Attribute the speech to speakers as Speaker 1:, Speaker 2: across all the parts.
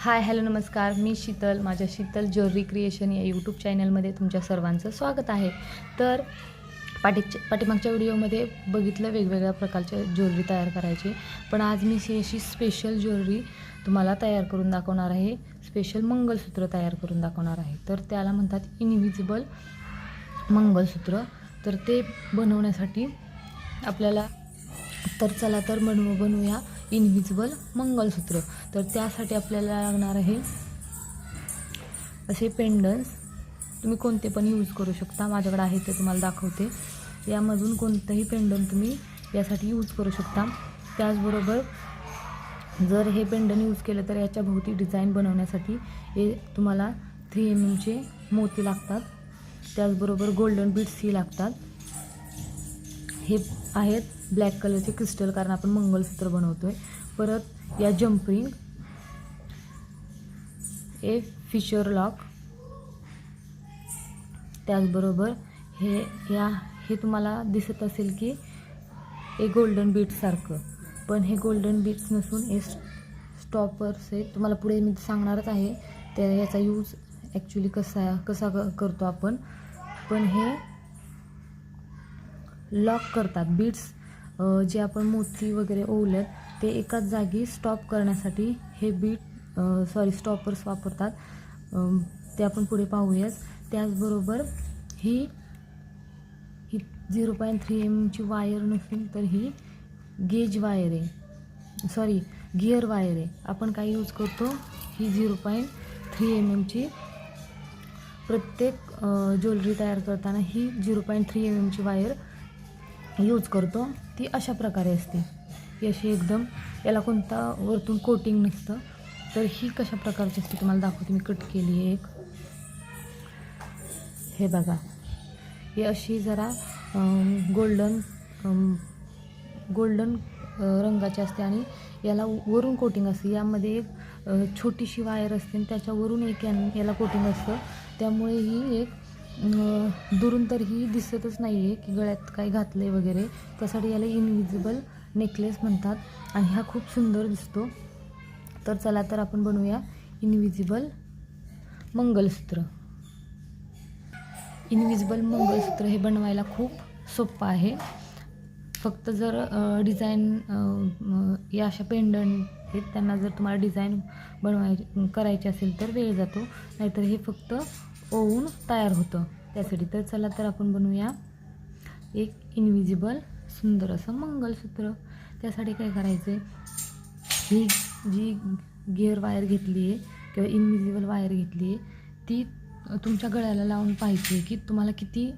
Speaker 1: Hi hello नमस्कार, मी शीतल. माझ्या Sheetal jewellery creation या यूट्यूब चॅनलमध्ये तुमच्या सर्वांचं स्वागत आहे. तर पाठीमागच्या व्हिडिओमध्ये बघितलं वेगवेगळ्या प्रकारच्या ज्वेलरी तयार करायची, पण आज मी अशी स्पेशल ज्वेलरी तुम्हाला तयार करून दाखवणार आहे. स्पेशल मंगलसूत्र तयार करून दाखवणार आहे. तर त्याला म्हणतात इनविजिबल मंगलसूत्र. तर ते बनवण्यासाठी आपल्याला चला बनवूया इनविजिबल मंगलसूत्र. तर त्यासाठी आपल्याला लागणार आहे असे पेंडन्स. तुम्ही कोणते पण यूज करू शकता. माझ्याकडे आहे ते तुम्हाला दाखवते. यामधून कोणतंही पेंडन तुम्ही यासाठी यूज करू शकता. त्याचबरोबर जर हे पेंडन यूज केलं तर याच्या भोवती डिझाईन बनवण्यासाठी हे तुम्हाला 3 mm मोती लागतात. त्याचबरोबर गोल्डन बीड्स ही लागतात. हे आहेत ब्लॅक कलरचे क्रिस्टल, कारण आपण मंगलसूत्र बनवतोय. परत या जम्परिंग, फिशर लॉक. त्याचबरोबर हे तुम्हाला दिसत असेल की हे गोल्डन बीट्स सारखं, पण हे गोल्डन बीट्स नसून हे स्टॉपर्स आहेत. तुम्हाला पुढे मी सांगणारच आहे त्या याचा यूज ॲक्च्युली कसा करतो आपण. पण हे लॉक करतात बीट्स. जे आपण मोती वगैरे ओवलेत ते एकाच जागी स्टॉप करण्यासाठी हे स्टॉपर्स वापरतात. ते आपण पुढे पाहूयात. त्याचबरोबर ही 0.3 mm ची वायर नसून तर ही गेज वायर आहे, गिअर वायर आहे. आपण काय यूज करतो, ही 0.3 mm ची प्रत्येक ज्वेलरी तयार करताना ही 0.3 mm ची वायर यूज करतो. ती अशा प्रकारे असते. ही अशी एकदम, याला कोणता वरतून कोटिंग नसतं. तर ही कशा प्रकारची असते तुम्हाला दाखवते. मी कट केली आहे एक. हे बघा, ही अशी जरा गोल्डन रंगाची असते आणि याला वरून कोटिंग असते. यामध्ये एक छोटीशी वायर असते आणि त्याच्यावरून एक याला कोटिंग असतं. त्यामुळे ही एक दुरून तर ही दिसतच नाही आहे की गळ्यात काही घातले वगैरे. त्यासाठी याला इनविजिबल नेकलेस म्हणतात आणि हा खूप सुंदर दिसतो. तर चला आपण बनवूया इनविजिबल मंगलसूत्र. इनविजिबल मंगलसूत्र हे बनवायला खूप सोपं आहे. फक्त जर डिझाईन या अशा पेंडंट आहेत त्यांना जर तुम्हाला डिझाईन करायची असेल तर वेळ जातो, नाहीतर हे फक्त ओवून तयार होतं त्यासाठी. तर चला आपण बनवूया एक इनविजिबल सुंदर असं मंगलसूत्र. त्यासाठी काय करायचं आहे, ही जी गिअर वायर घेतली आहे किंवा इनविजिबल वायर घेतली आहे ती तुमच्या गळ्याला लावून पाहिजे की तुम्हाला किती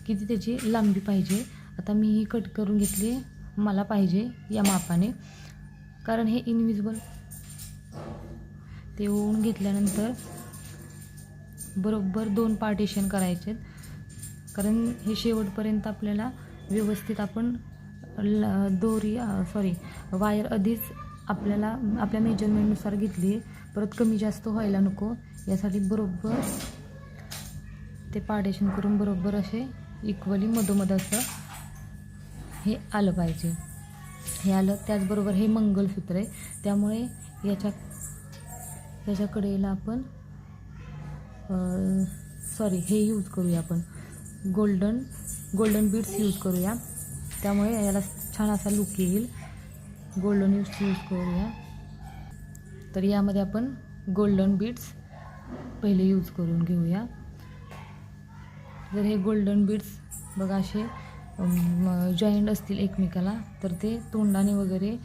Speaker 1: त्याची लांबी पाहिजे. आता मी ही कट करून घेतली, मला पाहिजे या मापाने. कारण हे इनविजिबल ते ओवून घेतल्यानंतर बरोबर 2 पार्टिशन करायचे, कारण हे शेवटपर्यंत आपल्याला व्यवस्थित आपण वायर आधीच आपल्याला आपल्या मेजरमेंटनुसार घेतली आहे. परत कमी जास्त व्हायला नको यासाठी बरोबर ते पार्टिशन करून बरोबर असे इक्वली मधोमध असं हे आलं पाहिजे. हे आलं. त्याचबरोबर हे मंगलसूत्र आहे त्यामुळे याच्या कडेला आपण हे यूज करूया, आपण गोल्डन बीड्स यूज करूया. त्यामुळे याला छान असा लुक येईल. गोल्डन यूज करूया. तर यामध्ये आपण गोल्डन बीड्स पहिले यूज करून घेऊया. जर हे गोल्डन बीड्स बघा असे जॉईंट असतील एकमेकाला तर ते तोंडाने वगैरे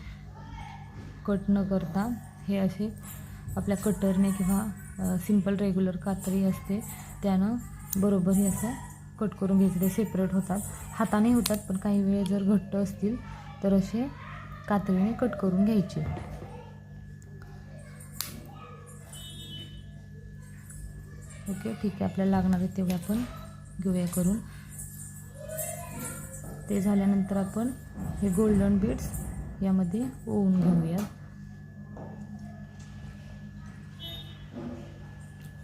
Speaker 1: कट न करता हे असे आपल्या कटरने किंवा सिंपल रेग्युलर कात्री असते त्यानं बरोबर हे असं कट करून घ्यायचं. ते सेपरेट होतात, हाताने होतात, पण काही वेळ जर घट्ट असतील तर असे कात्रीने कट करून घ्यायचे. ओके, ठीक आहे. आपल्याला लागणार आहे तेवढे आपण घेऊया करून. ते झाल्यानंतर आपण हे गोल्डन बीड्स यामध्ये ओवून घेऊया.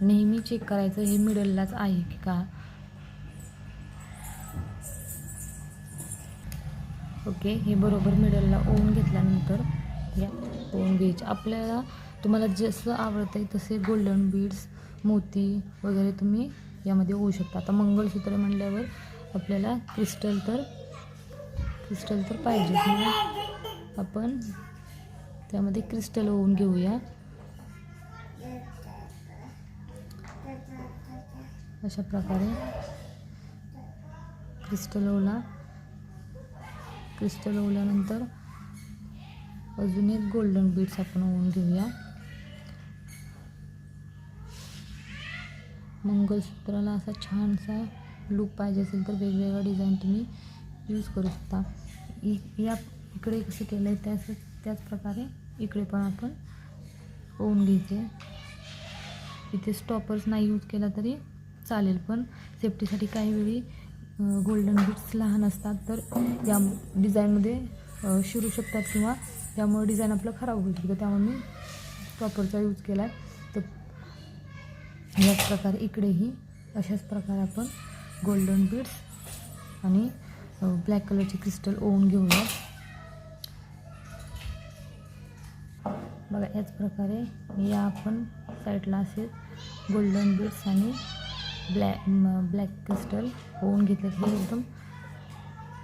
Speaker 1: नेहमी चेक करायचं हे मिडललाच आहे की का. ओके, हे बरोबर मिडलला ओवून घेतल्यानंतर या ओवून घ्यायचे. आपल्याला तुम्हाला जसं आवडतं आहे तसे गोल्डन बीड्स, मोती वगैरे तुम्ही यामध्ये होऊ शकता. आता मंगळसूत्र म्हणल्यावर आपल्याला क्रिस्टल तर पाहिजे. मग आपण त्यामध्ये क्रिस्टल ओवून घेऊया. अशा प्रकारे क्रिस्टल ओवल्यानंतर अजून एक गोल्डन बीड्स आपण ओवून घेऊया. मंगळसूत्राला असा छानसा लूक पाहिजे असेल तर वेगवेगळ्या डिझाईन तुम्ही यूज करू शकता. या इकडे कसं केलं आहे त्याच प्रकारे इकडे पण आपण ओवून घ्यायचे. इथे स्टॉपर्स नाही यूज केला तरी चालेल, पण सेफ्टीसाठी काही वेळी गोल्डन बीड्स लहान असतात तर या डिझाईनमध्ये शिरू शकतात किंवा त्यामुळे डिझाईन आपलं खराब होऊ शकतं. त्यामुळे मी स्टॉपरचा यूज केला आहे. तर याच प्रकारे इकडेही अशाच प्रकारे आपण गोल्डन बीड्स आणि ब्लॅक कलरचे क्रिस्टल ओवून घेऊया. बघा याच प्रकारे या आपण साईडला असे गोल्डन बीड्स आणि ब्लॅक क्रिस्टल ओवून घेतले. हे एकदम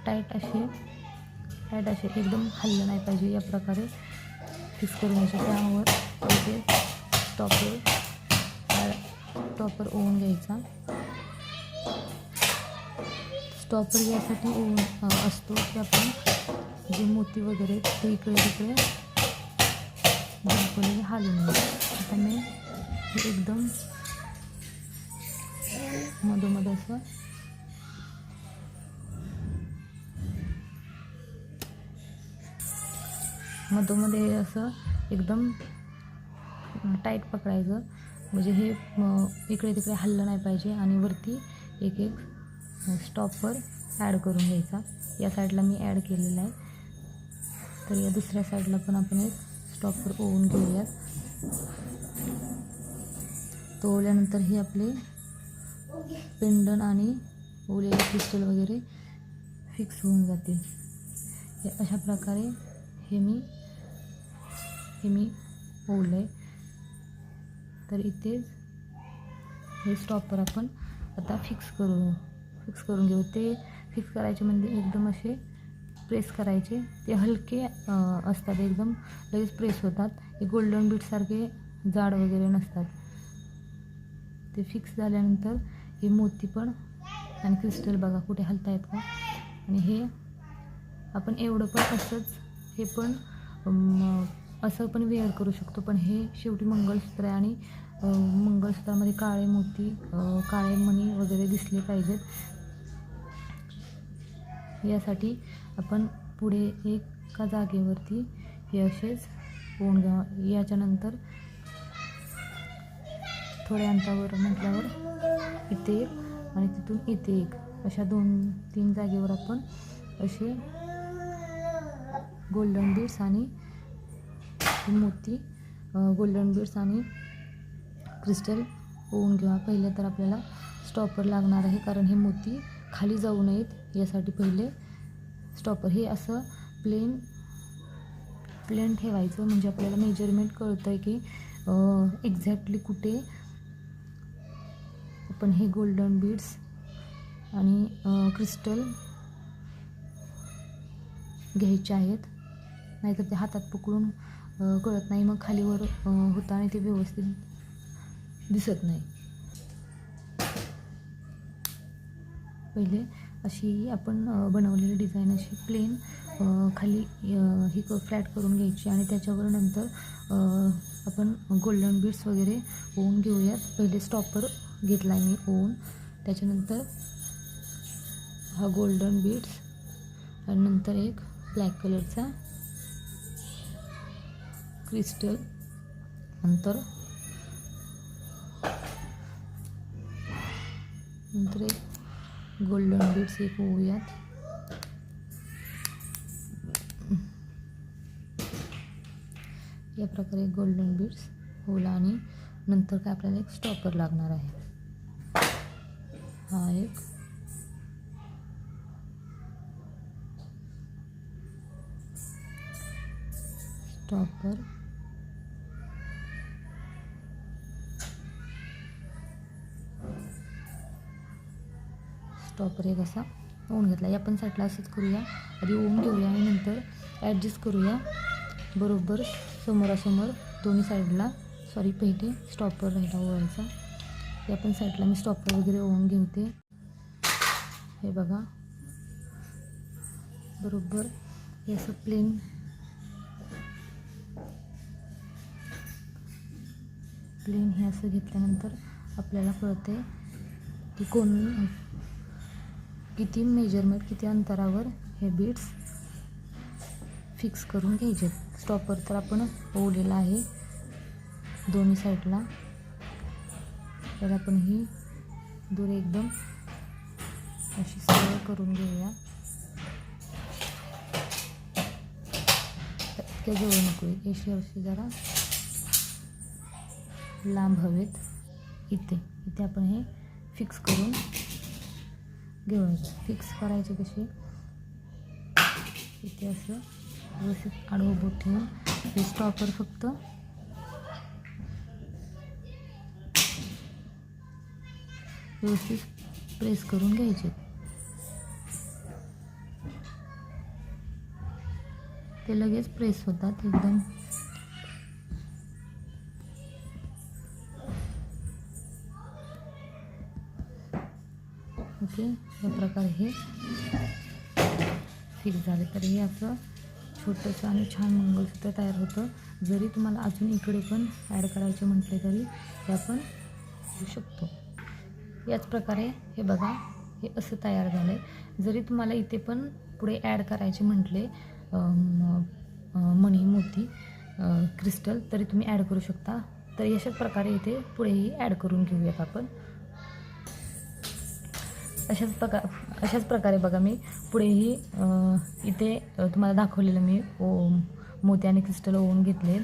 Speaker 1: टाईट असे एकदम हललं नाही पाहिजे, या प्रकारे फिक्स करून घ्यायचे. त्यावर इथे स्टॉपर ओवून घ्यायचा. स्टॉपर यासाठी ओवून असतो की आपण जे मोती वगैरे ते इकडे तिकडे बिलकुल हालू नये. आता मी हे एकदम मधोमध असं मधोमध्ये असं एकदम टाईट पकडायचं, म्हणजे हे इकडे तिकडे हललं नाही पाहिजे. आणि वरती एक स्टॉपर ॲड करून घ्यायचा. या साईडला मी ॲड केलेला आहे, तर या दुसऱ्या साईडला पण आपण एक स्टॉपर ओवून घेऊयात. तो ओवल्यानंतर हे आपले पेंडन आणि ओवलेले क्रिस्टल वगैरे फिक्स होऊन जातील. अशा प्रकारे हे मी ओवलं आहे. तर इथेच हे स्टॉपर आपण आता फिक्स करून घेऊ. ते फिक्स करायचे म्हणजे एकदम असे प्रेस करायचे. ते हलके असतात, एकदम लगेच प्रेस होतात. हे गोल्डन बीडसारखे जाड वगैरे नसतात. ते फिक्स झाल्यानंतर हे मोती पण आणि क्रिस्टल बघा कुठे हलता आहेत का. आणि हे आपण एवढं पण असंच हे पण असं पण वेअर करू शकतो. पण हे शेवटी मंगळसूत्र आहे आणि मंगळसूत्रामध्ये काळे मोती, काळे मणी वगैरे दिसले पाहिजेत. यासाठी आपण पुढे एका जागेवरती हे असेच ओवून घ्या. याच्यानंतर थोड्या अंतरावर म्हटल्यावर इथे एक आणि तिथून इथे एक, अशा 2-3 जागेवर आपण असे गोल्डन बीड्स आणि मोती, गोल्डन बीड्स आणि क्रिस्टल ओवून घ्या. पहिले तर आपल्याला स्टॉपर लागणार आहे, कारण हे मोती खाली जाऊ नयेत यासाठी पहिले स्टॉपर हे असं प्लेन ठेवायचं. म्हणजे आपल्याला मेजरमेंट कळतं आहे की एक्झॅक्टली कुठे आपण हे गोल्डन बीड्स आणि क्रिस्टल घ्यायचे आहेत. नाहीतर ते हातात पकडून कळत नाही, मग खालीवर होतं आणि ते व्यवस्थित दिसत नाही. पहिले अशी आपण बनवलेली डिझाईन अशी प्लेन खाली ही फ्लॅट करून घ्यायची आणि त्याच्यावर नंतर आपण गोल्डन बीड्स वगैरे ओवून घेऊयात. पहिले स्टॉपर घेतला आहे मी ओवून, त्याच्यानंतर हा गोल्डन बीड्स आणि नंतर एक ब्लॅक कलरचा क्रिस्टल, नंतर एक गोल्डन बीड्स एक ओवूयात. या प्रकारे गोल्डन बीड्स ओवला आणि नंतर काय आपल्याला एक स्टॉपर लागणार आहे. हा एक स्टॉपर स्टॉपर एक असा ओवून घेतला. या पण साईडला असंच करूया. आधी ओवून घेऊया आणि नंतर ॲडजस्ट करूया बरोबर समोरासमोर दोन्ही साईडला. पहिले स्टॉपर राहिला ओवायचा. या पण साईडला मी स्टॉपर वगैरे ओवून घेते. हे बघा बरोबर हे असं प्लेन हे असं घेतल्यानंतर आपल्याला कळते की किती मेजरमेंट, किती अंतरावर हे बीड्स फिक्स करून घ्यायचे. स्टॉपर तर आपण ओवलेला आहे दोन्ही साईडला. तर आपण ही दोरी एकदम अशी सरळ करून घेऊया. इतक्या जवळ नको, अशी जरा लांब हवेत. इथे आपण हे फिक्स करून घेऊया. फिक्स करायचे कसे, इथे असं व्यवस्थित आडवं बोट ठेवून हे स्टॉपर फक्त व्यवस्थित प्रेस करून घ्यायचे. ते लगेच प्रेस होतात एकदम. ओके, या प्रकारे हे फिक्स झाले. तर हे असं छोटंसं आणि छान मंगळसूत्र तयार होतं. जरी तुम्हाला अजून इकडे पण ॲड करायचे म्हटले तरी ते आपण करू शकतो. याच प्रकारे हे बघा हे असं तयार झालं आहे. जरी तुम्हाला इथे पण पुढे ॲड करायचे म्हटले मणी, मोती, क्रिस्टल, तरी तुम्ही ॲड करू शकता. तर अशाच प्रकारे इथे पुढेही ॲड करून घेऊयात आपण. अशाच प्रकारे बघा मी पुढेही इथे तुम्हाला दाखवलेलं मी मोती आणि क्रिस्टल ओवून घेतले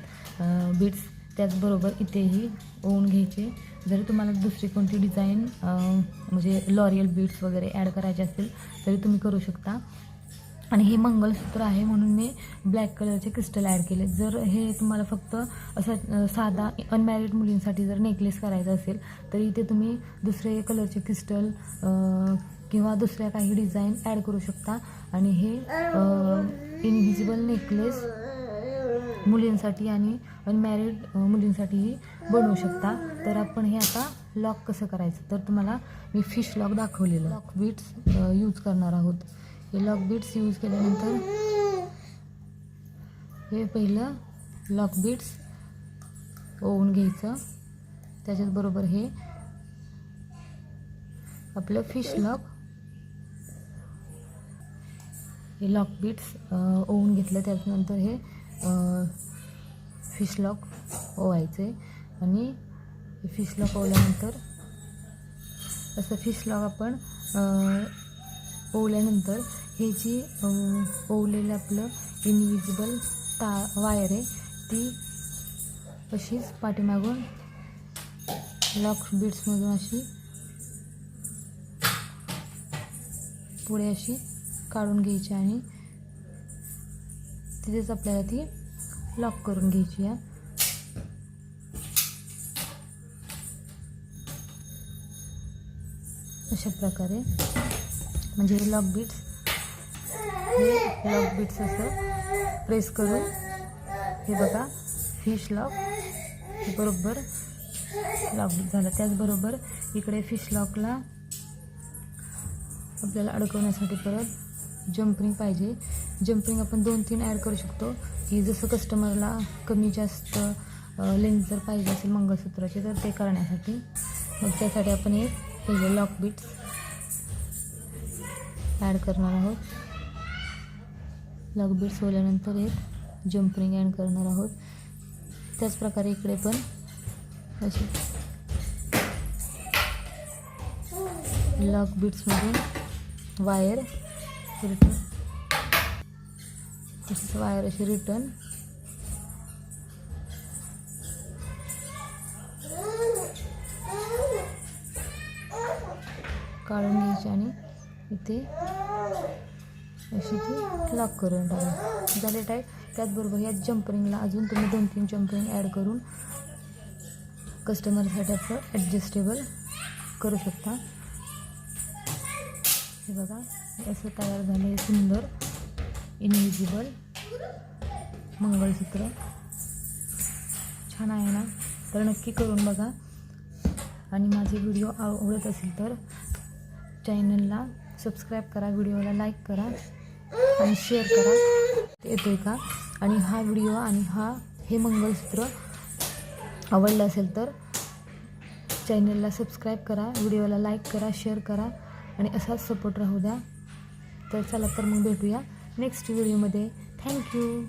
Speaker 1: बीड्स. त्याचबरोबर इथेही ओवून घ्यायचे. जरी तुम्हाला दुसरी कोणती डिझाईन म्हणजे लॉरियल बीड्स वगैरे ॲड करायचे असतील तरी तुम्ही करू शकता. आणि हे मंगळसूत्र आहे म्हणून मी ब्लॅक कलरचे क्रिस्टल ॲड केले. जर हे तुम्हाला फक्त असं साधा अनमॅरिड मुलींसाठी जर नेकलेस करायचा असेल तरी इथे तुम्ही दुसरे कलरचे क्रिस्टल किंवा दुसऱ्या काही डिझाईन ॲड करू शकता. आणि हे इनव्हिजिबल नेकलेस मुलींसाठी आणि अनमॅरिड मुलींसाठीही बनवू शकता. तर आपण हे आता लॉक कसं करायचं, तर तुम्हाला मी फिश लॉक दाखवलेलं. लॉक बीड्स यूज करणार आहोत. हे लॉक बीड्स यूज केल्यानंतर हे पहिलं लॉक बीड्स ओवून घ्यायचं. त्याच्याचबरोबर हे आपलं फिश लॉक, हे लॉक बीड्स ओवून घेतलं. त्याच्यानंतर हे फिश लॉक ओवायचे. आणि फिश लॉक ओवल्यानंतर असं फिश लॉक आपण ओवल्यानंतर हे जी ओवलेलं आपलं इनव्हिजिबल वायर आहे ती अशीच पाठीमागून लॉक बीड्समधून अशी पुढे अशी काढून घ्यायची आणि तिथेच आपल्याला ती लॉक करून घ्यायची आहे. अशा प्रकारे म्हणजे हे लॉक बीड्स असं प्रेस करून हे बघा फिश लॉक हे बरोबर लॉक झालं. त्याचबरोबर इकडे फिश लॉकला आपल्याला अडकवण्यासाठी परत जम्परिंग पाहिजे. जम्परिंग आपण 2-3 ॲड करू शकतो की जसं कस्टमरला कमी जास्त लेंथ जर पाहिजे असेल मंगळसूत्राचे तर ते करण्यासाठी. मग त्यासाठी आपण एक पहिले लॉक बीड्स ॲड करणार आहोत. लॉक बीड्स होल्यानंतर एक जम्परिंग ॲड करणार आहोत. त्याचप्रकारे इकडे पण अशी लॉक बीड्समधून वायर रिटर्न, तसेच वायर अशी रिटर्न काढून घ्यायची आणि इथे अशी ती लॉक करून टाका झाले टाईट. त्याचबरोबर या जम्परिंगला अजून तुम्ही 2-3 जम्परिंग ॲड करून कस्टमरसाठी आपलं ॲडजस्टेबल करू शकता. हे बघा असं तयार झालं आहे सुंदर इनविजिबल मंगळसूत्र. छान आहे ना? तर नक्की करून बघा. आणि माझे व्हिडिओ आवडत असेल तर चॅनलला सबस्क्राईब करा, व्हिडिओला लाईक करा आणि शेअर करा. येतोय का? आणि हा व्हिडिओ आणि हे मंगळसूत्र आवडलं असेल तर चॅनलला सबस्क्राईब करा, व्हिडिओला लाईक करा, शेअर करा आणि असाच सपोर्ट राहू द्या. तर चला तर मग भेटूया नेक्स्ट व्हिडिओमध्ये. थँक्यू.